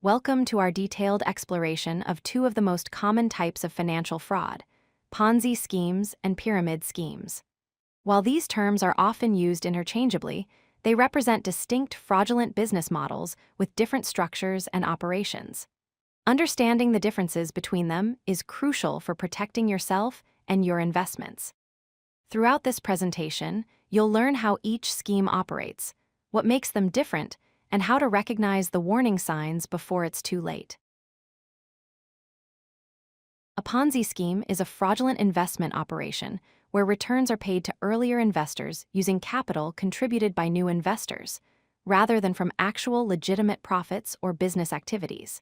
Welcome to our detailed exploration of two of the most common types of financial fraud, Ponzi schemes and pyramid schemes. While these terms are often used interchangeably, they represent distinct fraudulent business models with different structures and operations. Understanding the differences between them is crucial for protecting yourself and your investments. Throughout this presentation, you'll learn how each scheme operates, what makes them different, and how to recognize the warning signs before it's too late. A Ponzi scheme is a fraudulent investment operation where returns are paid to earlier investors using capital contributed by new investors, rather than from actual legitimate profits or business activities.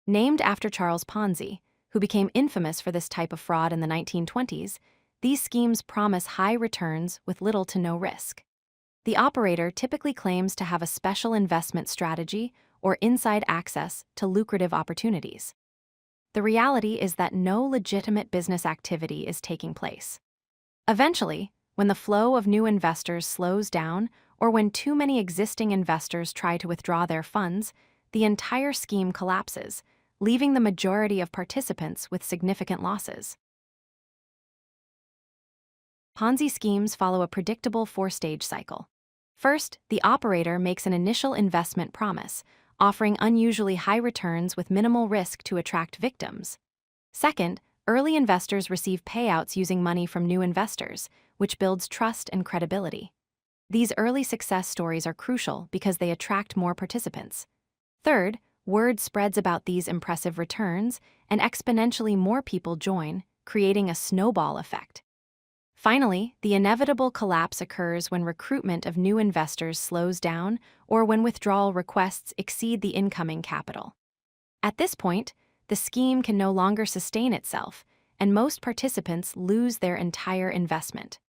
Named after Charles Ponzi, who became infamous for this type of fraud in the 1920s, these schemes promise high returns with little to no risk. The operator typically claims to have a special investment strategy or inside access to lucrative opportunities. The reality is that no legitimate business activity is taking place. Eventually, when the flow of new investors slows down or when too many existing investors try to withdraw their funds, the entire scheme collapses, leaving the majority of participants with significant losses. Ponzi schemes follow a predictable four-stage cycle. First, the operator makes an initial investment promise, offering unusually high returns with minimal risk to attract victims. Second, early investors receive payouts using money from new investors, which builds trust and credibility. These early success stories are crucial because they attract more participants. Third, word spreads about these impressive returns, and exponentially more people join, creating a snowball effect. Finally, the inevitable collapse occurs when recruitment of new investors slows down or when withdrawal requests exceed the incoming capital. At this point, the scheme can no longer sustain itself, and most participants lose their entire investment.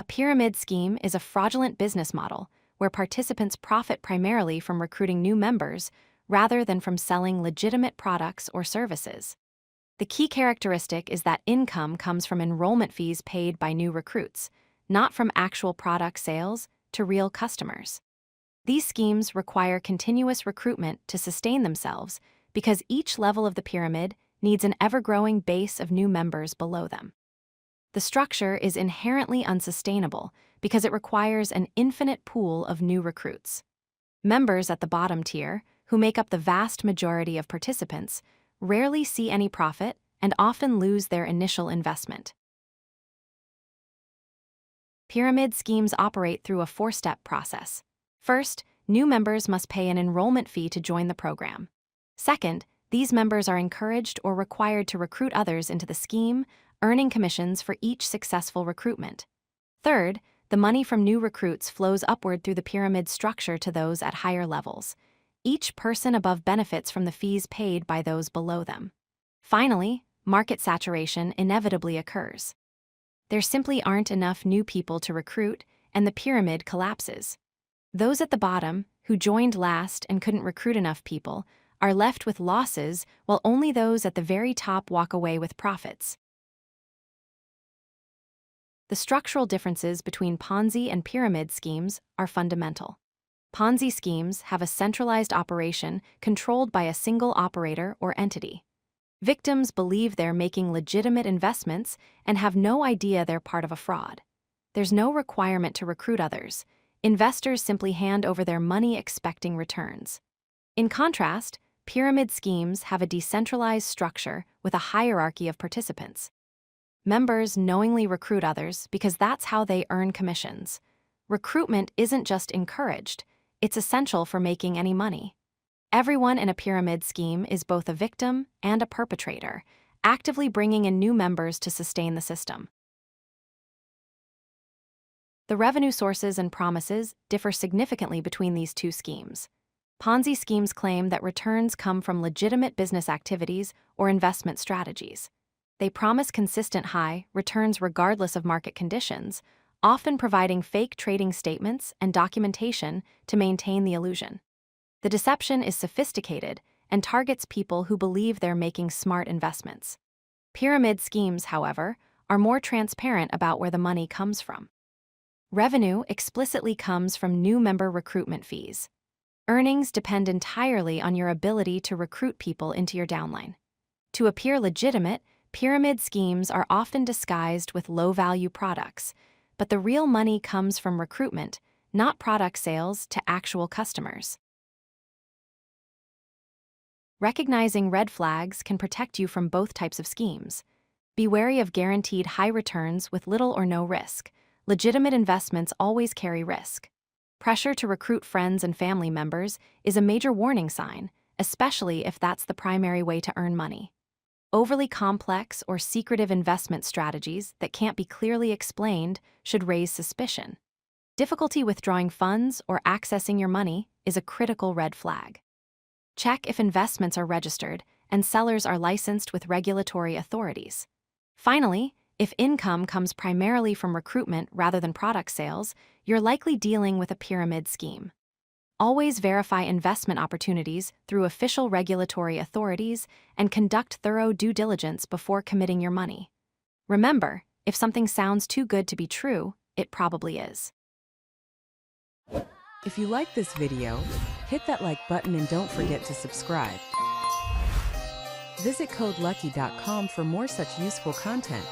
A pyramid scheme is a fraudulent business model where participants profit primarily from recruiting new members rather than from selling legitimate products or services. The key characteristic is that income comes from enrollment fees paid by new recruits, not from actual product sales to real customers. These schemes require continuous recruitment to sustain themselves because each level of the pyramid needs an ever-growing base of new members below them. The structure is inherently unsustainable because it requires an infinite pool of new recruits. Members at the bottom tier, who make up the vast majority of participants, rarely see any profit and often lose their initial investment. Pyramid schemes operate through a four-step process. First, new members must pay an enrollment fee to join the program. Second, these members are encouraged or required to recruit others into the scheme, earning commissions for each successful recruitment. Third, the money from new recruits flows upward through the pyramid structure to those at higher levels. Each person above benefits from the fees paid by those below them. Finally, market saturation inevitably occurs. There simply aren't enough new people to recruit, and the pyramid collapses. Those at the bottom, who joined last and couldn't recruit enough people, are left with losses while only those at the very top walk away with profits. The structural differences between Ponzi and pyramid schemes are fundamental. Ponzi schemes have a centralized operation controlled by a single operator or entity. Victims believe they're making legitimate investments and have no idea they're part of a fraud. There's no requirement to recruit others. Investors simply hand over their money expecting returns. In contrast, pyramid schemes have a decentralized structure with a hierarchy of participants. Members knowingly recruit others because that's how they earn commissions. Recruitment isn't just encouraged, it's essential for making any money. Everyone in a pyramid scheme is both a victim and a perpetrator, actively bringing in new members to sustain the system. The revenue sources and promises differ significantly between these two schemes. Ponzi schemes claim that returns come from legitimate business activities or investment strategies. They promise consistent high returns regardless of market conditions, often providing fake trading statements and documentation to maintain the illusion. The deception is sophisticated and targets people who believe they're making smart investments. Pyramid schemes, however, are more transparent about where the money comes from. Revenue explicitly comes from new member recruitment fees. Earnings depend entirely on your ability to recruit people into your downline. To appear legitimate, pyramid schemes are often disguised with low-value products, but the real money comes from recruitment, not product sales to actual customers. Recognizing red flags can protect you from both types of schemes. Be wary of guaranteed high returns with little or no risk. Legitimate investments always carry risk. Pressure to recruit friends and family members is a major warning sign, especially if that's the primary way to earn money. Overly complex or secretive investment strategies that can't be clearly explained should raise suspicion. Difficulty withdrawing funds or accessing your money is a critical red flag. Check if investments are registered and sellers are licensed with regulatory authorities. Finally, if income comes primarily from recruitment rather than product sales, you're likely dealing with a pyramid scheme. Always verify investment opportunities through official regulatory authorities and conduct thorough due diligence before committing your money. Remember, if something sounds too good to be true, it probably is. If you like this video, hit that like button and don't forget to subscribe. Visit codelucky.com for more such useful content.